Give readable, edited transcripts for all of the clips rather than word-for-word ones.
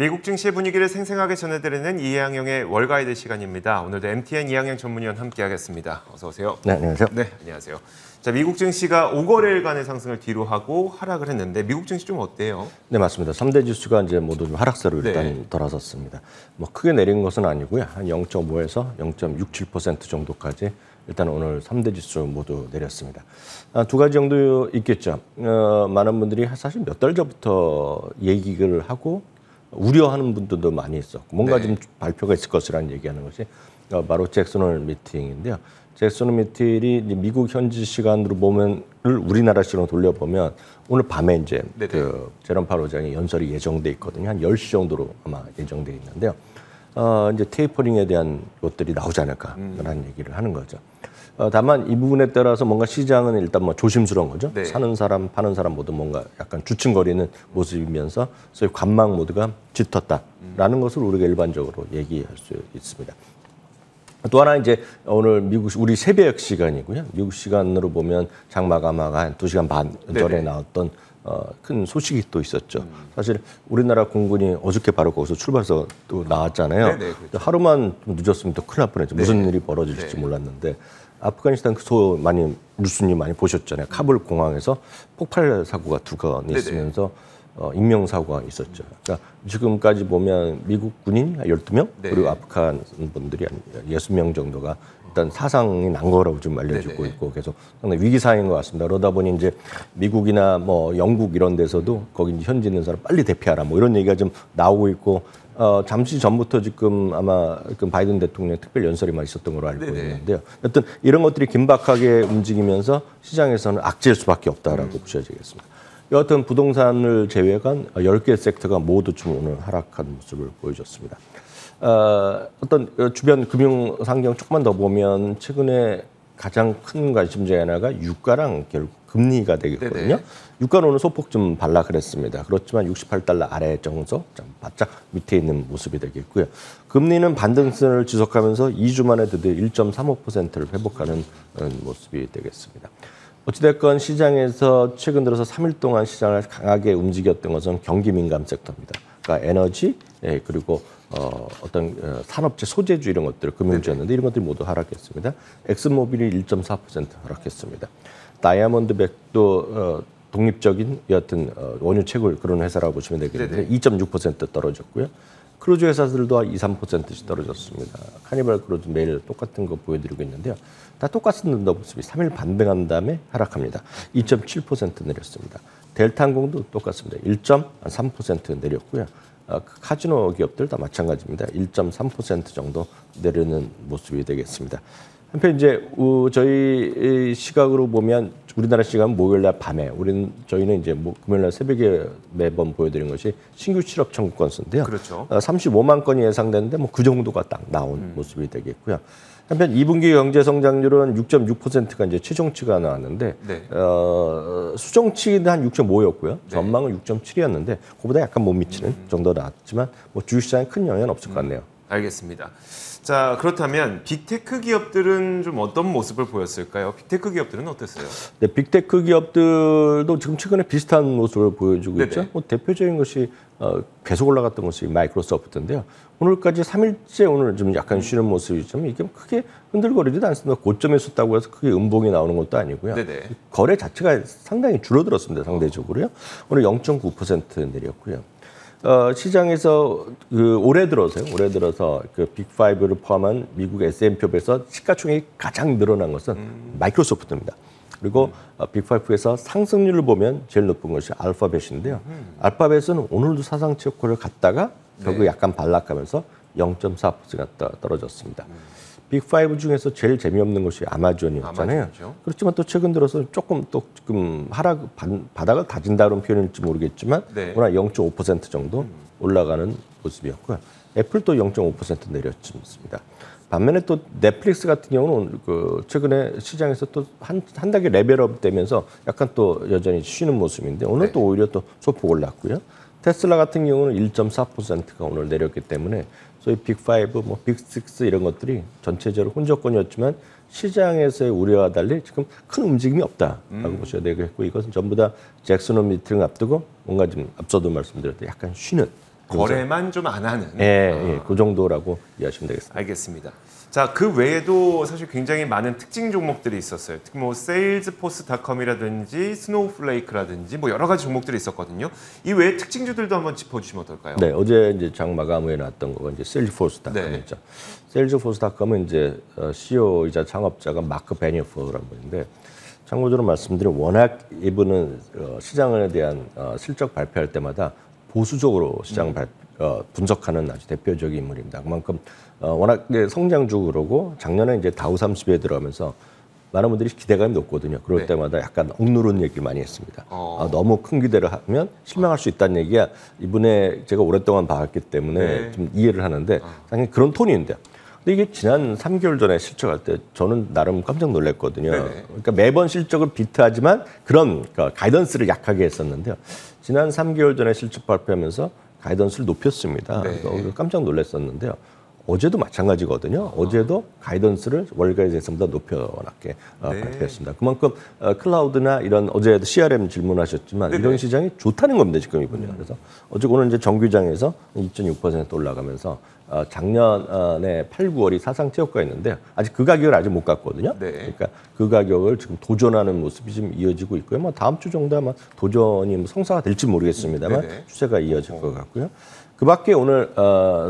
미국 증시 분위기를 생생하게 전해드리는 이항영의 월가이드 시간입니다. 오늘도 MTN 이항영 전문위원 함께하겠습니다. 어서 오세요. 네, 안녕하세요. 네, 안녕하세요. 자, 미국 증시가 5거래일간의 상승을 뒤로 하고 하락을 했는데 미국 증시 좀 어때요? 네, 맞습니다. 3대 지수가 이제 모두 좀 하락세로 일단 돌아섰습니다. 뭐 크게 내린 것은 아니고요. 한 0.5에서 0.67% 정도까지 일단 오늘 3대 지수 모두 내렸습니다. 두 가지 정도 있겠죠. 많은 분들이 사실 몇 달 전부터 얘기를 하고 우려하는 분들도 많이 있었고 뭔가 좀 발표가 있을 것이라는 얘기하는 것이 바로 잭슨 홀 미팅인데요. 잭슨 홀 미팅이 미국 현지 시간으로 보면 우리나라 시간으로 돌려보면 오늘 밤에 이제 그 제롬 파월 의장의 연설이 예정돼 있거든요. 한 10시 정도로 아마 예정돼 있는데요. 이제 테이퍼링에 대한 것들이 나오지 않을까라는 얘기를 하는 거죠. 다만 이 부분에 따라서 뭔가 시장은 일단 뭐 조심스러운 거죠. 사는 사람, 파는 사람 모두 뭔가 약간 주춤거리는 모습이면서 소위 관망 모드가 짙었다라는 것을 우리가 일반적으로 얘기할 수 있습니다. 또 하나 이제 오늘 미국 우리 새벽 시간이고요. 미국 시간으로 보면 장마감화가 한 2시간 반 전에 나왔던 큰 소식이 또 있었죠. 사실 우리나라 공군이 어저께 바로 거기서 출발해서 또 나왔잖아요. 그렇죠. 하루만 늦었으면 또 큰일 날 뻔했죠. 무슨 일이 벌어질지 몰랐는데 아프가니스탄 많이 뉴스님 많이 보셨잖아요. 카불 공항에서 폭발 사고가 2건 있으면서 인명 사고가 있었죠. 그러니까 지금까지 보면 미국 군인 12명 그리고 아프간 분들이 한 60명 정도가 일단 사상이 난 거라고 좀 알려지고 있고 계속 상당히 위기 상황인 것 같습니다. 그러다 보니 이제 미국이나 뭐 영국 이런 데서도 거기 현지 있는 사람 빨리 대피하라 뭐 이런 얘기가 좀 나오고 있고 잠시 전부터 지금 아마 바이든 대통령 특별 연설이 많이 있었던 걸로 알고 있는데요. 여튼 이런 것들이 긴박하게 움직이면서 시장에서는 악재일 수밖에 없다라고 보셔야겠습니다. 여하튼 부동산을 제외한 10개 섹터가 모두 좀 오늘 하락한 모습을 보여줬습니다. 어떤 주변 금융 상경 조금만 더 보면 최근에 가장 큰 관심제 하나가 유가랑 결국 금리가 되겠거든요. 유가는 오늘 소폭 좀 반락을 했습니다. 그렇지만 68달러 아래 정도 바짝 밑에 있는 모습이 되겠고요. 금리는 반등세를 지속하면서 2주 만에 드디어 1.35%를 회복하는 모습이 되겠습니다. 어찌됐건 시장에서 최근 들어서 3일 동안 시장을 강하게 움직였던 것은 경기 민감 섹터입니다. 그러니까 에너지 그리고 어떤 산업재 소재주 이런 것들 금융주였는데 이런 것들이 모두 하락했습니다. 엑슨모빌이 1.4% 하락했습니다. 다이아몬드백도 독립적인 여하튼 원유 채굴 그런 회사라고 보시면 되겠는데 2.6% 떨어졌고요. 크루즈 회사들도 2, 3%씩 떨어졌습니다. 카니발 크루즈 매일 똑같은 거 보여드리고 있는데요. 다 똑같은 모습이 3일 반등한 다음에 하락합니다. 2.7% 내렸습니다. 델타항공도 똑같습니다. 1.3% 내렸고요. 카지노 기업들 다 마찬가지입니다. 1.3% 정도 내리는 모습이 되겠습니다. 한편 이제 저희 시각으로 보면 우리나라 시간 목요일날 밤에 저희는 이제 금요일날 새벽에 매번 보여드린 것이 신규 실업 청구 건수인데요. 그렇죠. 35만 건이 예상되는데 뭐 그 정도가 딱 나온 모습이 되겠고요. 한편 2분기 경제 성장률은 6.6%가 이제 최종치가 나왔는데 수정치는 한 6.5였고요. 전망은 6.7이었는데 그보다 약간 못 미치는 정도 나왔지만 뭐 주식시장에 큰 영향은 없을 것 같네요. 알겠습니다. 자, 그렇다면 빅테크 기업들은 좀 어떤 모습을 보였을까요? 빅테크 기업들은 어땠어요? 네, 빅테크 기업들도 지금 최근에 비슷한 모습을 보여주고 있죠. 뭐 대표적인 것이 계속 올라갔던 것이 마이크로소프트인데요. 오늘까지 3일째 오늘 좀 약간 쉬는 모습이지만 이게 크게 흔들거리지도 않습니다. 고점에 섰다고 해서 크게 음봉이 나오는 것도 아니고요. 거래 자체가 상당히 줄어들었습니다. 상대적으로요. 오늘 0.9% 내렸고요. 시장에서 올해 들어서 그 빅5를 포함한 미국 S&P에서 시가총액이 가장 늘어난 것은 마이크로소프트입니다. 그리고 빅5에서 상승률을 보면 제일 높은 것이 알파벳인데요. 알파벳은 오늘도 사상 최고를 갔다가 결국 약간 반락하면서 0.4%가 떨어졌습니다. 빅5 중에서 제일 재미없는 것이 아마존이었잖아요. 그렇지만 또 최근 들어서 조금 바닥을 다진다는 표현일지 모르겠지만 오늘 0.5% 정도 올라가는 모습이었고요. 애플도 0.5% 내렸습니다. 반면에 또 넷플릭스 같은 경우는 최근에 시장에서 또 한 단계 레벨업 되면서 약간 또 여전히 쉬는 모습인데 오늘 또 오히려 또 소폭 올랐고요. 테슬라 같은 경우는 1.4%가 오늘 내렸기 때문에 소위 빅5, 뭐 빅6 이런 것들이 전체적으로 혼조권이었지만 시장에서의 우려와 달리 지금 큰 움직임이 없다라고 보셔야 되겠고 이것은 전부 다 잭슨 홀 미팅을 앞두고 뭔가 좀 앞서도 말씀드렸듯이 약간 쉬는 거래만 좀 안 하는. 예, 그 정도라고 이해하시면 되겠습니다. 알겠습니다. 자, 그 외에도 사실 굉장히 많은 특징 종목들이 있었어요. 특히 뭐 세일즈포스닷컴이라든지 스노우플레이크라든지 뭐 여러 가지 종목들이 있었거든요. 이 외에 특징주들도 한번 짚어주시면 어떨까요? 네, 어제 이제 장 마감에 나왔던 거가 이제 세일즈포스닷컴이죠. 세일즈포스닷컴은 이제 CEO이자 창업자가 마크 베니어프라는 분인데, 참고적으로 말씀드리면 워낙 이분은 시장에 대한 실적 발표할 때마다 보수적으로 시장 분석하는 아주 대표적인 인물입니다. 그만큼 워낙 성장주고 그러고 작년에 이제 다우 30에 들어가면서 많은 분들이 기대감이 높거든요. 그럴 때마다 약간 억누르는 얘기를 많이 했습니다. 너무 큰 기대를 하면 실망할 수 있다는 얘기야. 이분의 제가 오랫동안 봐왔기 때문에 좀 이해를 하는데 당연히 그런 톤인데요. 근데 이게 지난 3개월 전에 실적할 때 저는 나름 깜짝 놀랐거든요. 그러니까 매번 실적을 비트하지만 그런 가이던스를 약하게 했었는데요. 지난 3개월 전에 실적 발표하면서 가이던스를 높였습니다. 깜짝 놀랐었는데요. 어제도 마찬가지거든요. 어제도 가이던스를 월 가이던스보다 높여놨게 발표했습니다. 그만큼 클라우드나 이런 어제도 CRM 질문하셨지만 이런 시장이 좋다는 겁니다. 지금 이분요. 그래서 어제 오늘 이제 정규장에서 2.6% 올라가면서 작년에 8, 9월이 사상 최고가였는데 아직 그 가격을 아직 못 갔거든요. 그러니까 그 가격을 지금 도전하는 모습이 좀 이어지고 있고요. 뭐 다음 주 정도 아마 도전이 성사가 될지 모르겠습니다만 추세가 이어질 것 같고요. 그 밖에 오늘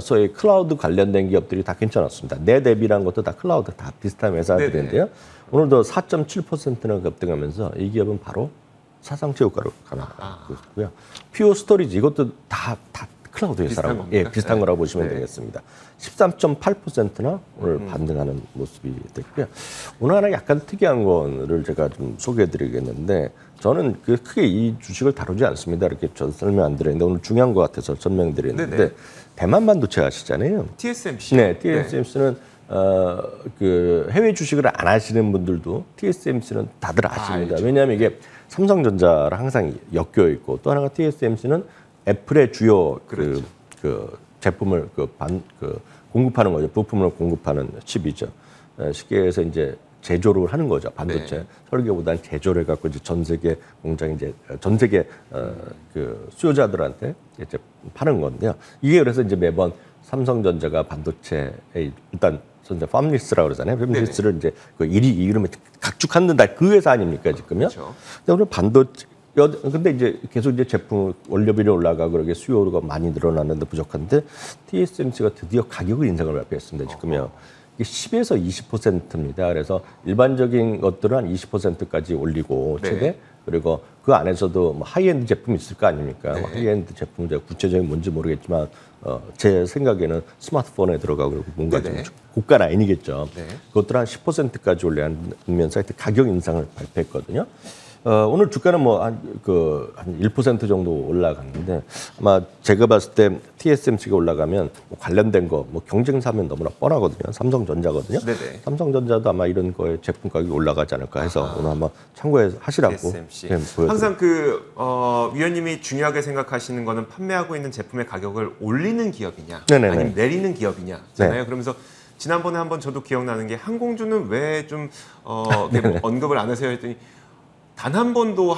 소위 클라우드 관련된 기업들이 다 괜찮았습니다. 넷앱이라는 것도 다 클라우드 다 비슷한 회사들인데요. 오늘도 4.7%나 급등하면서 이 기업은 바로 사상 최고가로 가나고 있고요. 퓨어 스토리지 이것도 다 클라우드 회사라고 비슷한 거라고 보시면 되겠습니다. 13.8%나 오늘 반등하는 모습이 됐고요. 오늘 하나 약간 특이한 거를 제가 좀 소개해드리겠는데 저는 크게 이 주식을 다루지 않습니다. 이렇게 저 설명 안 드렸는데 오늘 중요한 것 같아서 설명드렸는데 대만 반도체 아시잖아요. TSMC. 네, TSMC는 그 해외 주식을 안 하시는 분들도 TSMC는 다들 아십니다. 왜냐하면 이게 삼성전자랑 항상 엮여 있고 또 하나가 TSMC는 애플의 주요 그 제품을 공급하는 거죠. 부품을 공급하는 칩이죠. 쉽게 해서 이제 제조를 하는 거죠. 반도체 설계보다는 제조를 해갖고 이제 전 세계 공장 이제 전 세계 그 수요자들한테 이제 파는 건데요. 이게 그래서 이제 매번 삼성전자가 반도체에 일단 팜리스라고 그러잖아요. 팜리스를 이제 그 이름에 각축한다 그 회사 아닙니까 지금요? 그렇죠. 근데 오늘 반도체 근데 이제 계속 이제 제품 원료비이 올라가고 그러게 수요가 많이 늘어났는데 부족한데 TSMC가 드디어 가격을 인상을 발표했습니다. 지금요. 이게 10에서 20%입니다. 그래서 일반적인 것들은 한 20%까지 올리고 최대 그리고 그 안에서도 뭐 하이엔드 제품이 있을 거 아닙니까? 하이엔드 제품 제가 구체적인 뭔지 모르겠지만 제 생각에는 스마트폰에 들어가고 그리고 뭔가 좀 고가 라인이겠죠. 그것들 한 10%까지 올리면서 하여튼 가격 인상을 발표했거든요. 오늘 주가는 뭐 한 1% 정도 올라갔는데 아마 제가 봤을 때 TSMC가 올라가면 뭐 관련된 거 뭐 경쟁사면 너무나 뻔하거든요. 삼성전자거든요. 삼성전자도 아마 이런 거에 제품 가격이 올라가지 않을까 해서 오늘 한번 참고하시라고 항상 위원님이 중요하게 생각하시는 거는 판매하고 있는 제품의 가격을 올리는 기업이냐 아니면 내리는 기업이냐잖아요. 그러면서 지난번에 한번 저도 기억나는 게 항공주는 왜 좀 언급을 안 하세요 했더니 단 한 번도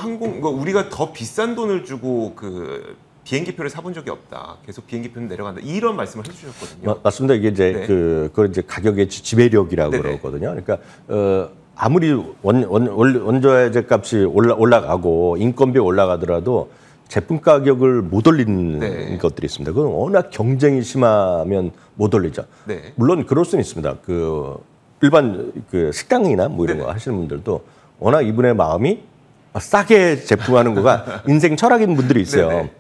우리가 더 비싼 돈을 주고 그 비행기표를 사본 적이 없다. 계속 비행기표는 내려간다. 이런 말씀을 해주셨거든요. 맞습니다. 이게 이제 그걸 이제 가격의 지배력이라고 그러거든요. 그러니까 아무리 원자재 값이 올라가고 인건비 올라가더라도 제품 가격을 못 올리는 것들이 있습니다. 그건 워낙 경쟁이 심하면 못 올리죠. 물론 그럴 수는 있습니다. 일반 식당이나 뭐 이런 거 하시는 분들도 워낙 이분의 마음이 싸게 제품하는 거가 인생 철학인 분들이 있어요.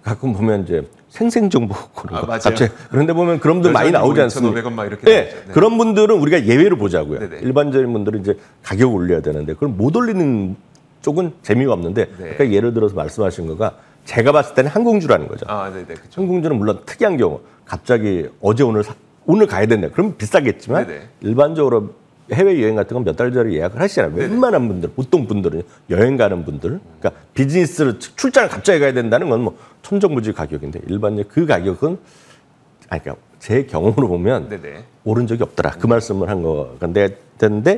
가끔 보면 이제 생생정보 그런 거. 갑자기 그런데 보면 그런 분들 많이 나오지 않습니까? 2,500원 막 이렇게 나오죠. 그런 분들은 우리가 예외로 보자고요. 일반적인 분들은 이제 가격 올려야 되는데 그걸 못 올리는 쪽은 재미가 없는데 그러니까 예를 들어서 말씀하신 거가 제가 봤을 때는 항공주라는 거죠. 그렇죠. 항공주는 물론 특이한 경우 갑자기 어제 오늘 가야 된다. 그럼 비싸겠지만 일반적으로 해외여행 같은 건 몇 달 전에 예약을 하시잖아요. 웬만한 분들, 보통 분들은 여행 가는 분들, 그러니까 비즈니스를 출장을 갑자기 가야 된다는 건 뭐 천정부지 가격인데 일반적인 그 가격은 그러니까 제 경험으로 보면 오른 적이 없더라. 그 말씀을 한 거 건데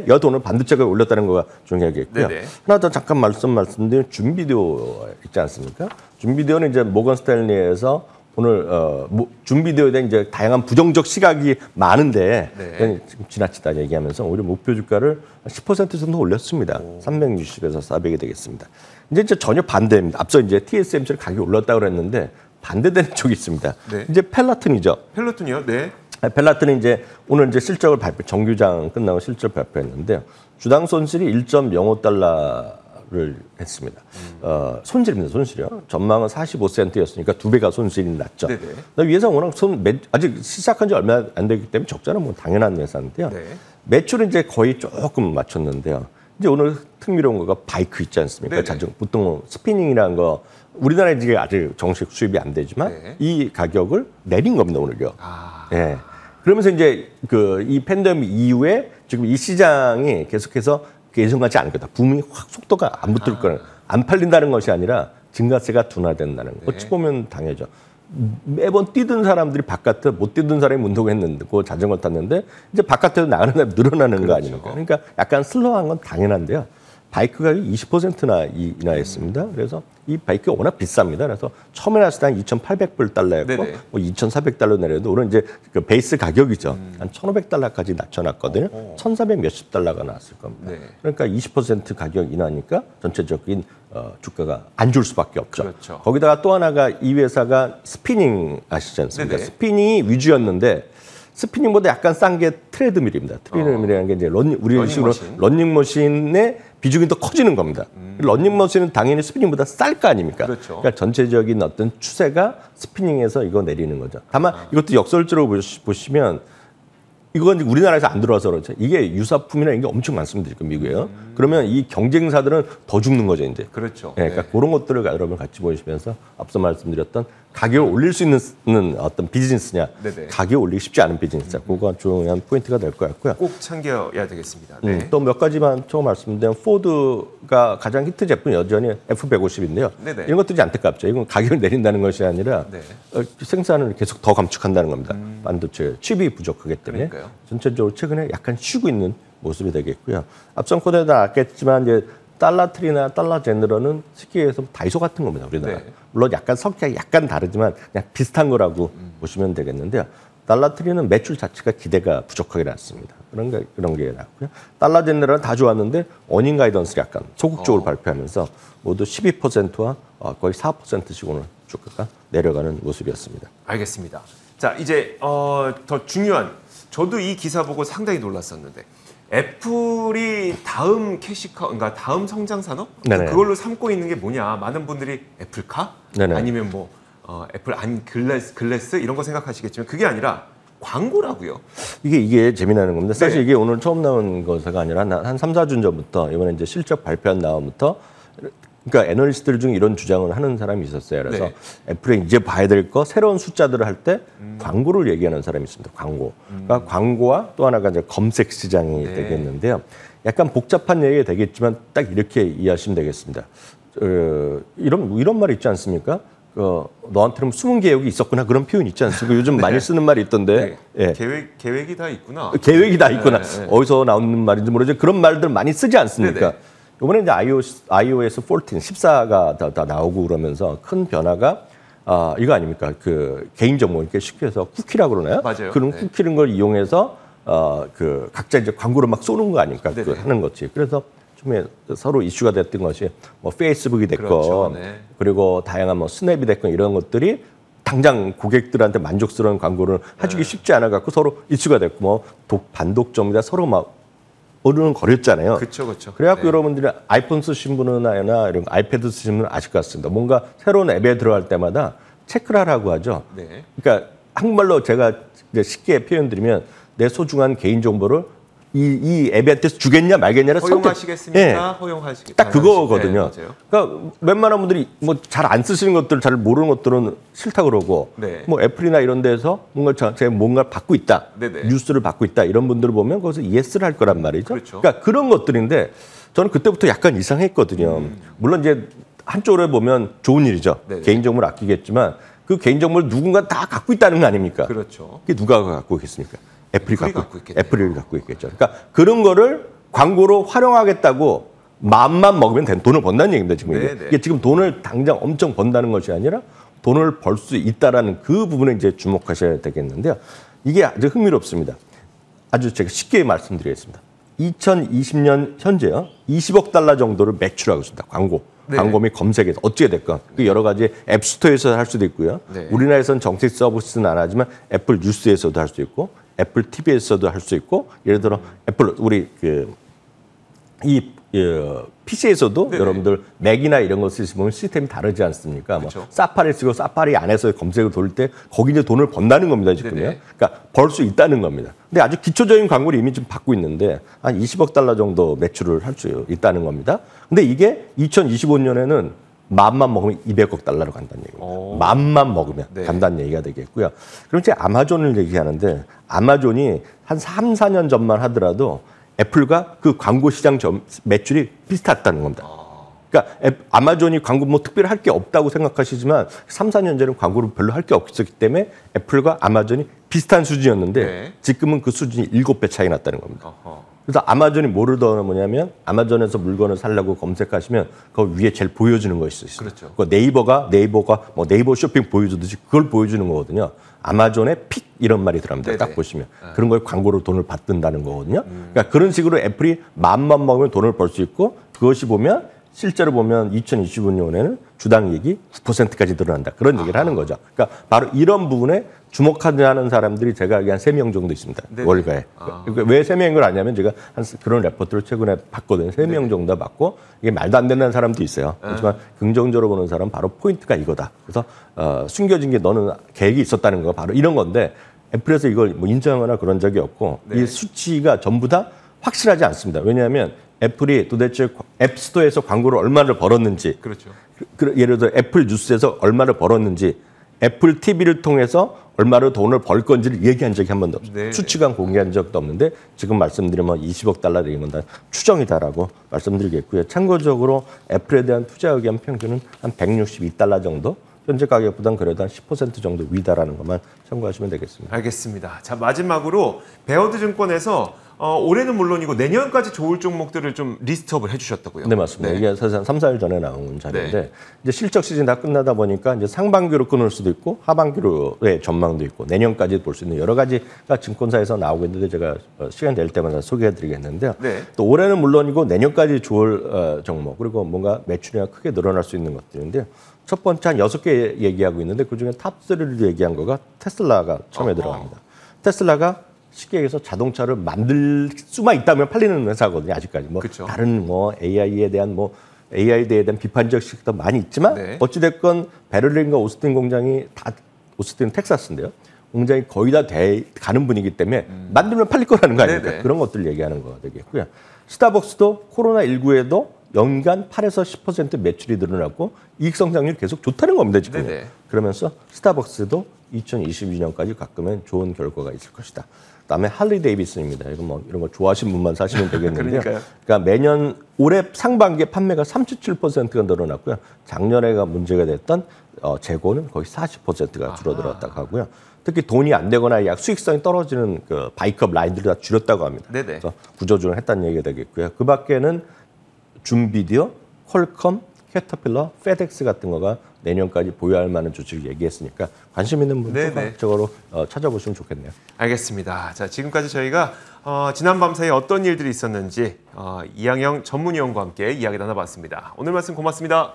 여하튼 오늘 반도체가 올렸다는 거가 중요하겠고요. 하나 더 잠깐 말씀드리면 준비디오 있지 않습니까? 준비디오는 이제 모건 스탠리에서 오늘 준비되어야 된 이제 다양한 부정적 시각이 많은데 네. 지금 지나치다 얘기하면서 오히려 목표 주가를 10% 정도 올렸습니다. 360에서 400이 되겠습니다. 이제 전혀 반대입니다. 앞서 이제 TSMC를 가격이 올랐다고 그랬는데 반대되는 쪽이 있습니다. 네. 이제 펠라튼이죠. 펠로톤이요? 네. 펠라튼이 이제 오늘 이제 실적을 정규장 끝나고 실적 발표했는데요. 주당 손실이 1.05달러를 했습니다. 손실입니다, 손실이요. 전망은 45센트였으니까 2배가 손실이 났죠. 네네. 예상 워낙 아직 시작한 지 얼마 안 되기 때문에 적자는 뭐 당연한 예상인데요. 네. 매출은 이제 거의 조금 맞췄는데요. 이제 오늘 흥미로운 거가 바이크 있지 않습니까? 네네. 자전거, 보통 스피닝이라는 거 우리나라에 이제 아직 정식 수입이 안 되지만 네. 이 가격을 내린 겁니다, 오늘요. 아. 예. 그러면서 이제 이 팬데믹 이후에 지금 이 시장이 계속해서 예상하지 않을 거다. 붐이 확 속도가 안 붙을 거는 안 팔린다는 것이 아니라 증가세가 둔화된다는 거. 네. 어찌 보면 당연하죠. 매번 뛰던 사람들이 바깥에 못 뛰던 사람이 운동했는데 그 자전거 탔는데 이제 바깥에도 나가는 사람이 늘어나는 거 그렇죠. 아닙니까? 그러니까 약간 슬로우한 건 당연한데요. 바이크 가격이 20%나 인하했습니다. 그래서 이 바이크가 워낙 비쌉니다. 그래서 처음에 나왔을 때 한 2,800불 달러였고 네네. 뭐 2,400달러 내려도 오늘 이제 그 베이스 가격이죠. 한 1,500달러까지 낮춰놨거든요. 1,400 몇십 달러가 나왔을 겁니다. 네. 그러니까 20% 가격 인하니까 전체적인 주가가 안 줄 수밖에 없죠. 그렇죠. 거기다가 또 하나가 이 회사가 스피닝 아시지 않습니까? 네네. 스피닝이 위주였는데 스피닝보다 약간 싼 게 트레드밀입니다. 트레드밀이라는 게 이제 우리 식으로 러닝머신의 비중이 더 커지는 겁니다. 러닝머신은 당연히 스피닝보다 쌀 거 아닙니까? 그렇죠. 그러니까 전체적인 어떤 추세가 스피닝에서 이거 내리는 거죠. 다만 이것도 역설적으로 보시면 이건 우리나라에서 안 들어와서 그렇죠. 이게 유사품이나 이게 엄청 많습니다. 지금 미국에요. 그러면 이 경쟁사들은 더 죽는 거죠, 이제. 그렇죠. 네, 그러니까 그런 것들을 여러분 같이 보시면서 앞서 말씀드렸던 가격을 올릴 수 있는 어떤 비즈니스냐, 네네. 가격을 올리기 쉽지 않은 비즈니스냐, 그거 중요한 포인트가 될 것 같고요. 꼭 챙겨야 되겠습니다. 네. 또 몇 가지만 처음 말씀드리면 포드가 가장 히트 제품 여전히 F150인데요. 네네. 이런 것들이 안타깝죠. 이건 가격을 내린다는 것이 아니라 네. 생산을 계속 더 감축한다는 겁니다. 반도체 칩이 부족하기 때문에 그러니까요. 전체적으로 최근에 약간 쉬고 있는 모습이 되겠고요. 앞선 코드에도 나왔겠지만 이제 달러트리나 달러제너럴은 쉽게 해서 다이소 같은 겁니다. 우리나라. 네. 물론 약간 성격이 약간 다르지만 그냥 비슷한 거라고 보시면 되겠는데요. 달러트리는 매출 자체가 기대가 부족하게 났습니다. 그런 게 나왔고요. 달러제너럴은 다 좋았는데 어닝 가이던스를 약간 소극적으로 발표하면서 모두 12%와 거의 4%씩 오늘 주가가 내려가는 모습이었습니다. 알겠습니다. 자, 이제 더 중요한, 저도 이 기사 보고 상당히 놀랐었는데 애플이 다음 캐시카, 그러니까 다음 성장 산업? 네네. 그걸로 삼고 있는 게 뭐냐? 많은 분들이 애플카? 네네. 아니면 뭐 애플 안 글래스 이런 거 생각하시겠지만 그게 아니라 광고라고요. 이게 재미나는 겁니다. 사실 네. 이게 오늘 처음 나온 것가 아니라 한 3, 4주 전부터 이번에 이제 실적 발표한 다음부터 그러니까 애널리스트들 중에 이런 주장을 하는 사람이 있었어요. 그래서 네. 애플에 이제 봐야 될 거 새로운 숫자들을 할 때 광고를 얘기하는 사람이 있습니다. 광고. 그러니까 광고와 또 하나가 이제 검색 시장이 네. 되겠는데요. 약간 복잡한 얘기가 되겠지만 딱 이렇게 이해하시면 되겠습니다. 이런 말 있지 않습니까? 너한테는 숨은 계획이 있었구나 그런 표현 있지 않습니까? 요즘 많이 쓰는 말이 있던데. 네. 예. 계획이 다 있구나. 계획이 다 있구나. 네. 어디서 나오는 말인지 모르지만 그런 말들 많이 쓰지 않습니까? 네네. 이번에 이제 iOS 14, 14가 다 나오고 그러면서 큰 변화가 이거 아닙니까? 그 개인정보, 이렇게 쉽게 해서 쿠키라고 그러나요? 맞아요. 그런 네. 쿠키는 걸 이용해서 각자 이제 광고를 막 쏘는 거 아닙니까? 네네. 하는 거지. 그래서 처음에 서로 이슈가 됐던 것이 뭐 페이스북이 됐건 그렇죠. 네. 그리고 다양한 뭐 스냅이 됐건 이런 것들이 당장 고객들한테 만족스러운 광고를 해주기 쉽지 않아 갖고 서로 이슈가 됐고 뭐 반독점이다 서로 막 어른거렸잖아요. 그렇죠. 그래갖고 네. 여러분들이 아이폰 쓰신 분이나 이런 아이패드 쓰신 분은 아실 것 같습니다. 뭔가 새로운 앱에 들어갈 때마다 체크를 하라고 하죠. 네. 그러니까 한국말로 제가 이제 쉽게 표현드리면 내 소중한 개인 정보를 이 앱한테 주겠냐 말겠냐를 허용하시겠습니까? 예. 허용하시겠다. 딱 그거거든요. 네, 맞아요. 그러니까 웬만한 분들이 뭐 잘 안 쓰시는 것들, 잘 모르는 것들은 싫다 그러고, 네. 뭐 애플이나 이런 데서 제가 뭔가를 받고 있다, 네네. 뉴스를 받고 있다 이런 분들을 보면 거기서 예스를 할 거란 말이죠. 그렇죠. 그러니까 그런 것들인데 저는 그때부터 약간 이상했거든요. 물론 이제 한쪽으로 보면 좋은 일이죠. 네네. 개인정보를 아끼겠지만 그 개인정보를 누군가 다 갖고 있다는 거 아닙니까? 그렇죠. 그게 누가 갖고 있겠습니까? 애플이 갖고 있겠네요. 애플이 갖고 있겠죠. 그러니까 그런 거를 광고로 활용하겠다고 마음만 먹으면 돈을 번다는 얘기입니다. 지금 네네. 이게 지금 돈을 당장 엄청 번다는 것이 아니라 돈을 벌 수 있다라는 그 부분에 이제 주목하셔야 되겠는데요. 이게 아주 흥미롭습니다. 아주 제가 쉽게 말씀드리겠습니다. 2020년 현재요, 20억 달러 정도를 매출하고 있습니다. 광고. 네. 광고 및 검색에서 어찌게 됐건 그 여러 가지 앱스토어에서 할 수도 있고요. 네. 우리나라에서는 정식 서비스는 안 하지만 애플 뉴스에서도 할 수 있고 애플 TV에서도 할 수 있고 예를 들어 애플 우리 PC에서도 네네. 여러분들 맥이나 이런 거 쓰시면 시스템이 다르지 않습니까? 그렇죠. 뭐 사파리 쓰고 사파리 안에서 검색을 돌릴 때 거기 이제 돈을 번다는 겁니다, 지금요. 네네. 그러니까 벌 수 있다는 겁니다. 근데 아주 기초적인 광고를 이미 좀 받고 있는데 한 20억 달러 정도 매출을 할 수 있다는 겁니다. 근데 이게 2025년에는 맘만 먹으면 200억 달러로 간다는 얘기입니다. 맘만 먹으면 네. 간다는 얘기가 되겠고요. 그럼 이제 아마존을 얘기하는데 아마존이 한 3, 4년 전만 하더라도 애플과 그 광고 시장 매출이 비슷했다는 겁니다. 그러니까 아마존이 광고 뭐 특별히 할 게 없다고 생각하시지만 3, 4년 전에는 광고를 별로 할 게 없었기 때문에 애플과 아마존이 비슷한 수준이었는데 네. 지금은 그 수준이 7배 차이 났다는 겁니다. 어허. 그래서 아마존이 뭐를 더 뭐냐면 아마존에서 물건을 살려고 검색하시면 그 위에 제일 보여주는 것이 있어요. 그렇죠. 그 네이버가 뭐 네이버 쇼핑 보여주듯이 그걸 보여주는 거거든요. 아마존의 픽 이런 말이 들어갑니다. 네네. 딱 보시면 그런 거에 광고로 돈을 받든다는 거거든요. 그러니까 그런 식으로 애플이 맘만 먹으면 돈을 벌 수 있고 그것이 보면 실제로 보면 2025년에는 주당 이익이 9%까지 늘어난다. 그런 얘기를 하는 거죠. 그러니까 바로 이런 부분에 주목하는 사람들이 제가 알기로 한 3명 정도 있습니다. 네네. 월가에. 그러니까 왜 3명인 걸 아냐면 제가 한 그런 레포트를 최근에 봤거든요. 3명 정도 봤고 이게 말도 안 된다는 사람도 있어요. 하지만 긍정적으로 보는 사람은 바로 포인트가 이거다. 그래서 숨겨진 게 너는 계획이 있었다는 거 바로 이런 건데 애플에서 이걸 뭐 인정하거나 그런 적이 없고 네. 이 수치가 전부 다 확실하지 않습니다. 왜냐하면 애플이 도대체 앱스토어에서 광고를 얼마를 벌었는지 그렇죠. 예를 들어 애플 뉴스에서 얼마를 벌었는지 애플 TV를 통해서 얼마로 돈을 벌 건지를 얘기한 적이 한 번도 없어요. 네. 수치가 공개한 적도 없는데 지금 말씀드리면 20억 달러 이런 건 다 추정이다라고 말씀드리겠고요. 참고적으로 애플에 대한 투자 의견 평균은 한 162달러 정도 현재 가격보다는 그래도 한 10% 정도 위다라는 것만 참고하시면 되겠습니다. 알겠습니다. 자, 마지막으로 베어드 증권에서 올해는 물론이고 내년까지 좋을 종목들을 좀 리스트업을 해주셨다고요? 네, 맞습니다. 네. 이게 사실 3, 4일 전에 나온 자료인데 네. 이제 실적 시즌 다 끝나다 보니까 이제 상반기로 끊을 수도 있고 하반기로의 전망도 있고 내년까지 볼 수 있는 여러 가지가 증권사에서 나오고 있는데 제가 시간 될 때마다 소개해드리겠는데요. 네. 또 올해는 물론이고 내년까지 좋을 종목 그리고 뭔가 매출이 크게 늘어날 수 있는 것들인데요. 첫 번째 한 6개 얘기하고 있는데 그중에 탑3를 얘기한 거가 테슬라가 처음에 들어갑니다. 테슬라가 쉽게 얘기해서 자동차를 만들 수만 있다면 팔리는 회사거든요. 아직까지 뭐 그쵸. 다른 뭐 AI에 대한 비판적 시각도 많이 있지만 네. 어찌됐건 베를린과 오스틴 공장이 다 오스틴 텍사스인데요. 공장이 거의 다 가는 분이기 때문에 만들면 팔릴 거라는 거 아닙니까? 네네. 그런 것들 얘기하는 거 되겠고요. 스타벅스도 코로나19에도 연간 8에서 10% 매출이 늘어났고 이익 성장률이 계속 좋다는 겁니다. 지금. 네네. 그러면서 스타벅스도 2022년까지 가끔은 좋은 결과가 있을 것이다. 그다음에 할리 데이비슨입니다. 이거 뭐 이런 거 좋아하시는 분만 사시면 되겠는데요. 그러니까 매년 올해 상반기에 판매가 37%가 늘어났고요. 작년에가 문제가 됐던 재고는 거의 40%가 줄어들었다고 하고요. 특히 돈이 안 되거나 약 수익성이 떨어지는 그 바이크업 라인들을 다 줄였다고 합니다. 네네. 그래서 구조조정을 했다는 얘기가 되겠고요. 그 밖에는 줌비디오, 퀄컴, 캐터필러, 페덱스 같은 거가 내년까지 보유할 만한 주식을 얘기했으니까 관심 있는 분들 적극적으로 찾아보시면 좋겠네요. 알겠습니다. 자, 지금까지 저희가 지난 밤 사이에 어떤 일들이 있었는지 이항영 전문위원과 함께 이야기 나눠봤습니다. 오늘 말씀 고맙습니다.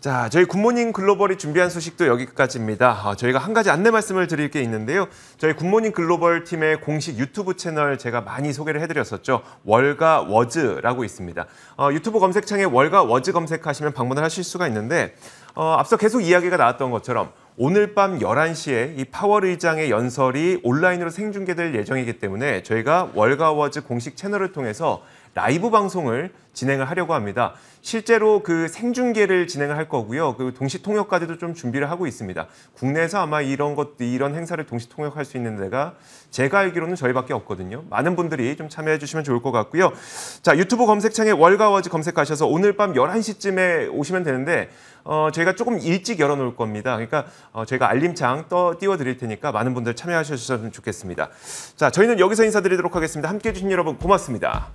자, 저희 굿모닝 글로벌이 준비한 소식도 여기까지입니다. 저희가 한 가지 안내 말씀을 드릴 게 있는데요. 저희 굿모닝 글로벌 팀의 공식 유튜브 채널 제가 많이 소개를 해드렸었죠. 월가 워즈라고 있습니다. 유튜브 검색창에 월가 워즈 검색하시면 방문을 하실 수가 있는데 앞서 계속 이야기가 나왔던 것처럼 오늘 밤 11시에 이 파월의장의 연설이 온라인으로 생중계될 예정이기 때문에 저희가 월가 워즈 공식 채널을 통해서 라이브 방송을 진행을 하려고 합니다. 실제로 그 생중계를 진행을 할 거고요. 그 동시 통역까지도 좀 준비를 하고 있습니다. 국내에서 아마 이런 행사를 동시 통역할 수 있는 데가 제가 알기로는 저희밖에 없거든요. 많은 분들이 좀 참여해 주시면 좋을 것 같고요. 자, 유튜브 검색창에 월가워즈 검색하셔서 오늘 밤 11시쯤에 오시면 되는데 저희가 조금 일찍 열어놓을 겁니다. 그러니까 저희가 알림창 띄워드릴 테니까 많은 분들 참여하셨으면 좋겠습니다. 자, 저희는 여기서 인사드리도록 하겠습니다. 함께해 주신 여러분 고맙습니다.